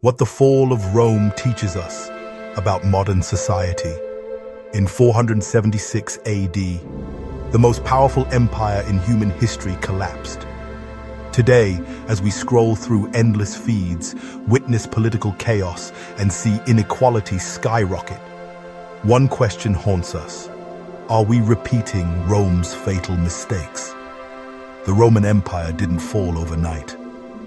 what the fall of Rome teaches us about modern society. In 476 AD, the most powerful empire in human history collapsed. Today, as we scroll through endless feeds, witness political chaos, and see inequality skyrocket, one question haunts us. Are we repeating Rome's fatal mistakes? The Roman Empire didn't fall overnight.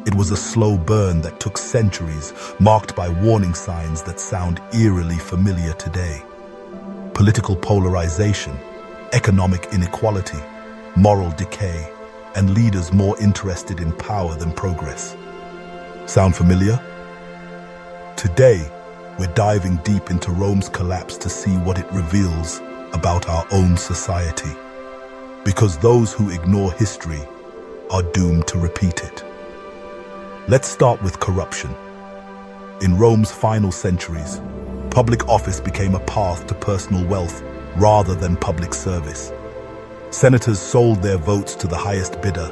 It was a slow burn that took centuries, marked by warning signs that sound eerily familiar today. Political polarization, economic inequality, moral decay, and leaders more interested in power than progress. Sound familiar? Today, we're diving deep into Rome's collapse to see what it reveals about our own society. Because those who ignore history are doomed to repeat it. Let's start with corruption. In Rome's final centuries, public office became a path to personal wealth rather than public service. Senators sold their votes to the highest bidder,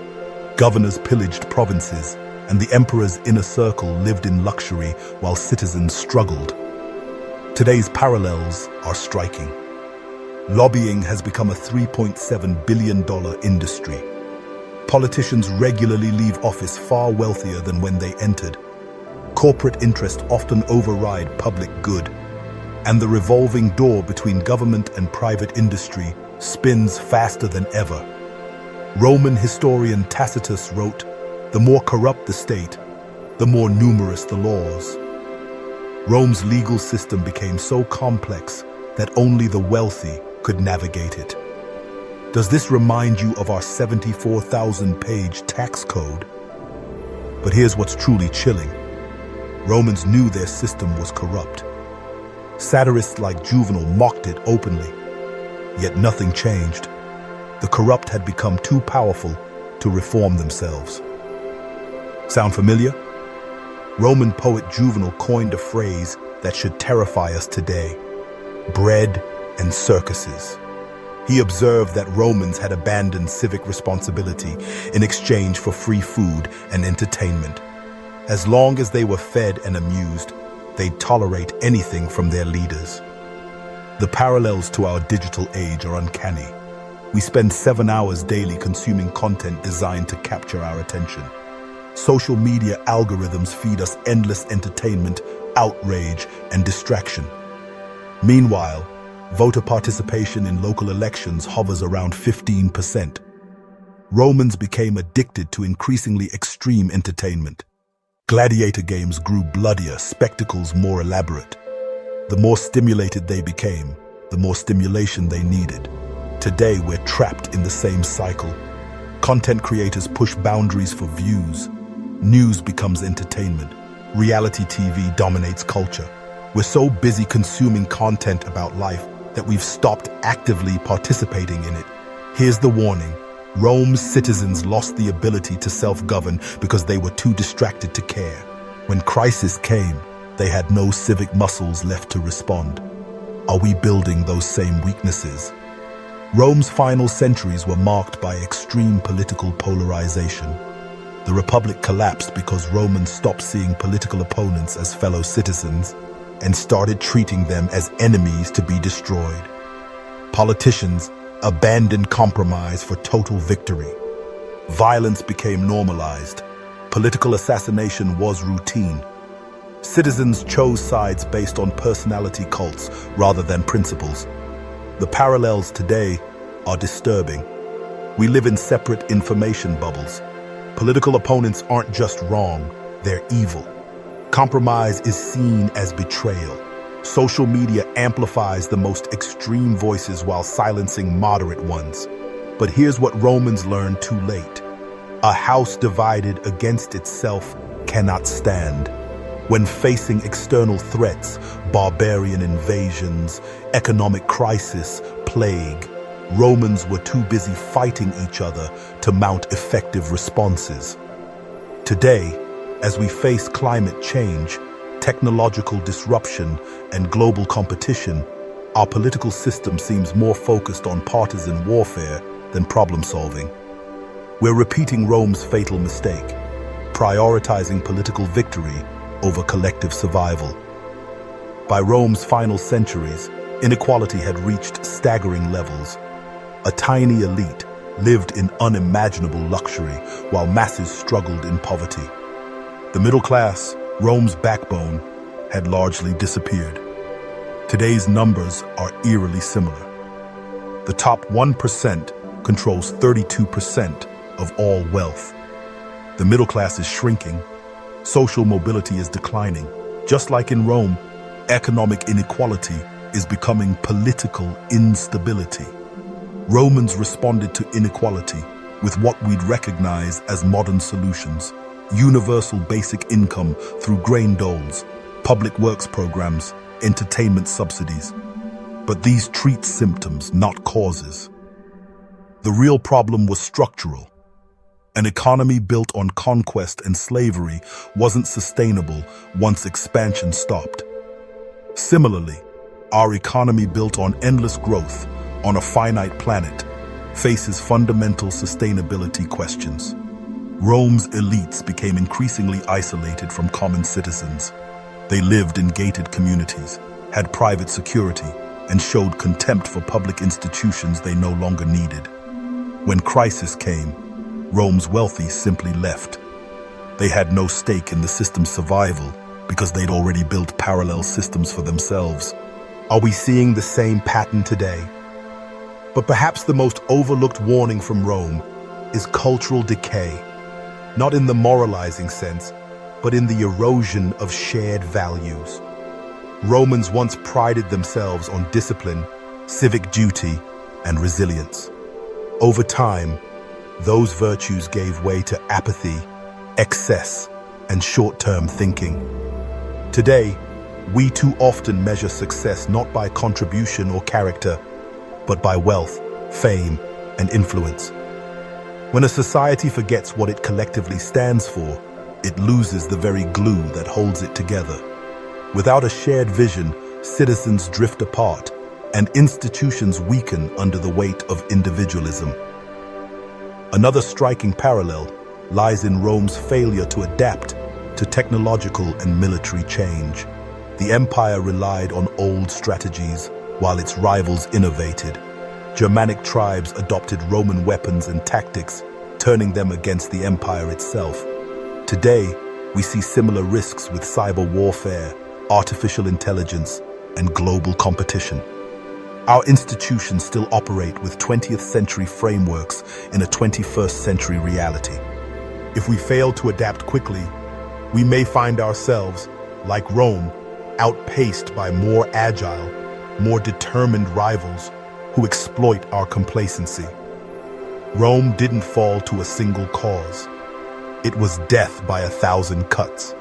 governors pillaged provinces, and the emperor's inner circle lived in luxury while citizens struggled. Today's parallels are striking. Lobbying has become a $3.7 billion industry. Politicians regularly leave office far wealthier than when they entered. Corporate interests often override public good, and the revolving door between government and private industry spins faster than ever. Roman historian Tacitus wrote, "The more corrupt the state, the more numerous the laws." Rome's legal system became so complex that only the wealthy could navigate it. Does this remind you of our 74,000-page tax code? But here's what's truly chilling. Romans knew their system was corrupt. Satirists like Juvenal mocked it openly. Yet nothing changed. The corrupt had become too powerful to reform themselves. Sound familiar? Roman poet Juvenal coined a phrase that should terrify us today: bread and circuses. He observed that Romans had abandoned civic responsibility in exchange for free food and entertainment. As long as they were fed and amused, they'd tolerate anything from their leaders. The parallels to our digital age are uncanny. We spend 7 hours daily consuming content designed to capture our attention. Social media algorithms feed us endless entertainment, outrage, and distraction. Meanwhile, voter participation in local elections hovers around 15%. Romans became addicted to increasingly extreme entertainment. Gladiator games grew bloodier, spectacles more elaborate. The more stimulated they became, the more stimulation they needed. Today, we're trapped in the same cycle. Content creators push boundaries for views. News becomes entertainment. Reality TV dominates culture. We're so busy consuming content about life that we've stopped actively participating in it. Here's the warning. Rome's citizens lost the ability to self-govern because they were too distracted to care. When crisis came, they had no civic muscles left to respond. Are we building those same weaknesses? Rome's final centuries were marked by extreme political polarization. The Republic collapsed because Romans stopped seeing political opponents as fellow citizens and started treating them as enemies to be destroyed. Politicians abandoned compromise for total victory. Violence became normalized. Political assassination was routine. Citizens chose sides based on personality cults rather than principles. The parallels today are disturbing. We live in separate information bubbles. Political opponents aren't just wrong, they're evil. Compromise is seen as betrayal. Social media amplifies the most extreme voices while silencing moderate ones. But here's what Romans learned too late. A house divided against itself cannot stand. When facing external threats, barbarian invasions, economic crisis, plague, Romans were too busy fighting each other to mount effective responses. Today, as we face climate change, technological disruption, and global competition, our political system seems more focused on partisan warfare than problem solving. We're repeating Rome's fatal mistake, prioritizing political victory over collective survival. By Rome's final centuries, inequality had reached staggering levels. A tiny elite lived in unimaginable luxury while masses struggled in poverty. The middle class, Rome's backbone, had largely disappeared. Today's numbers are eerily similar. The top 1% controls 32% of all wealth. The middle class is shrinking. Social mobility is declining. Just like in Rome, economic inequality is becoming political instability. Romans responded to inequality with what we'd recognize as modern solutions: universal basic income through grain doles, public works programs, entertainment subsidies. But these treat symptoms, not causes. The real problem was structural. An economy built on conquest and slavery wasn't sustainable once expansion stopped. Similarly, our economy built on endless growth on a finite planet faces fundamental sustainability questions. Rome's elites became increasingly isolated from common citizens. They lived in gated communities, had private security, and showed contempt for public institutions they no longer needed. When crisis came, Rome's wealthy simply left. They had no stake in the system's survival because they'd already built parallel systems for themselves. Are we seeing the same pattern today? But perhaps the most overlooked warning from Rome is cultural decay, not in the moralizing sense, but in the erosion of shared values. Romans once prided themselves on discipline, civic duty, and resilience. Over time, those virtues gave way to apathy, excess, and short-term thinking. Today, we too often measure success not by contribution or character, but by wealth, fame, and influence. When a society forgets what it collectively stands for, it loses the very glue that holds it together. Without a shared vision, citizens drift apart, and institutions weaken under the weight of individualism. Another striking parallel lies in Rome's failure to adapt to technological and military change. The empire relied on old strategies while its rivals innovated. Germanic tribes adopted Roman weapons and tactics, turning them against the empire itself. Today, we see similar risks with cyber warfare, artificial intelligence, and global competition. Our institutions still operate with 20th century frameworks in a 21st century reality. If we fail to adapt quickly, we may find ourselves, like Rome, outpaced by more agile, more determined rivals who exploit our complacency. Rome didn't fall to a single cause. It was death by 1,000 cuts.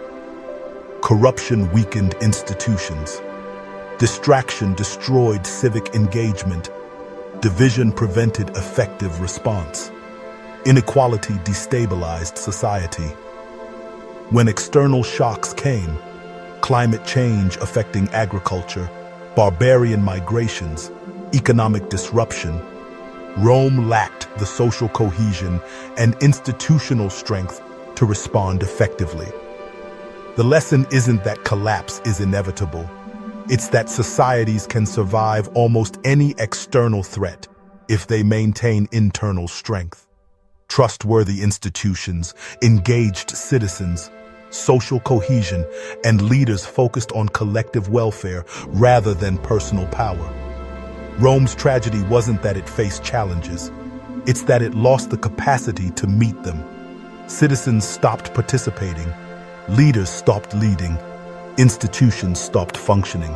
Corruption weakened institutions. Distraction destroyed civic engagement. Division prevented effective response. Inequality destabilized society. When external shocks came, climate change affecting agriculture, barbarian migrations, economic disruption, Rome lacked the social cohesion and institutional strength to respond effectively. The lesson isn't that collapse is inevitable. It's that societies can survive almost any external threat if they maintain internal strength. Trustworthy institutions, engaged citizens, social cohesion, and leaders focused on collective welfare rather than personal power. Rome's tragedy wasn't that it faced challenges. It's that it lost the capacity to meet them. Citizens stopped participating. Leaders stopped leading. Institutions stopped functioning.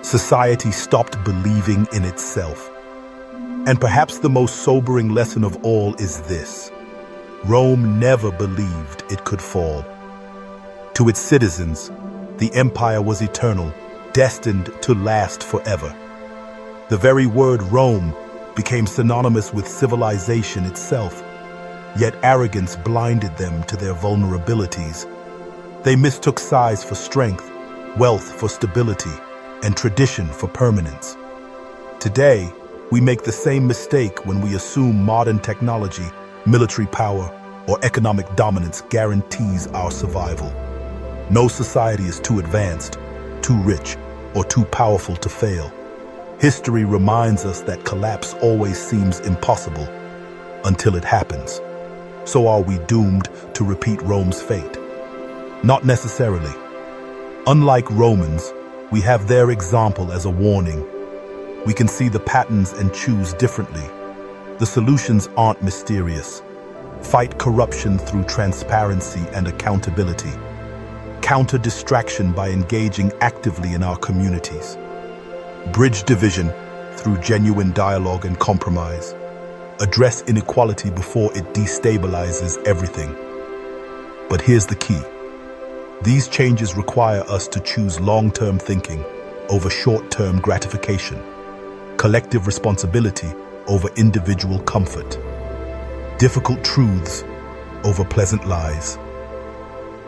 Society stopped believing in itself. And perhaps the most sobering lesson of all is this: Rome never believed it could fall. To its citizens, the empire was eternal, destined to last forever. The very word Rome became synonymous with civilization itself, yet arrogance blinded them to their vulnerabilities. They mistook size for strength, wealth for stability, and tradition for permanence. Today, we make the same mistake when we assume modern technology, military power, or economic dominance guarantees our survival. No society is too advanced, too rich, or too powerful to fail. History reminds us that collapse always seems impossible until it happens. So are we doomed to repeat Rome's fate? Not necessarily. Unlike Romans, we have their example as a warning. We can see the patterns and choose differently. The solutions aren't mysterious. Fight corruption through transparency and accountability. Counter distraction by engaging actively in our communities. Bridge division through genuine dialogue and compromise. Address inequality before it destabilizes everything. But here's the key. These changes require us to choose long-term thinking over short-term gratification, collective responsibility over individual comfort, difficult truths over pleasant lies.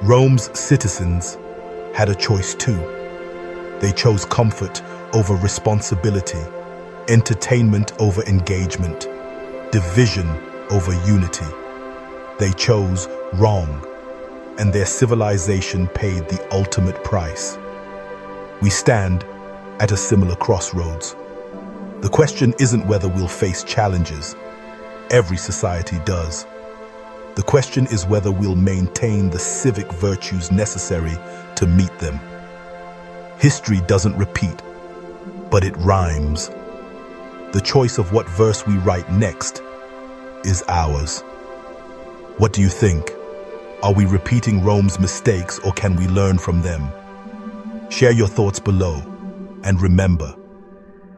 Rome's citizens had a choice too. They chose comfort over responsibility, entertainment over engagement, division over unity. They chose wrong, and their civilization paid the ultimate price. We stand at a similar crossroads. The question isn't whether we'll face challenges. Every society does. The question is whether we'll maintain the civic virtues necessary to meet them. History doesn't repeat, but it rhymes. The choice of what verse we write next is ours. What do you think? Are we repeating Rome's mistakes, or can we learn from them? Share your thoughts below, and remember,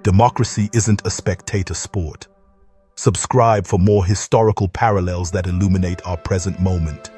democracy isn't a spectator sport. Subscribe for more historical parallels that illuminate our present moment.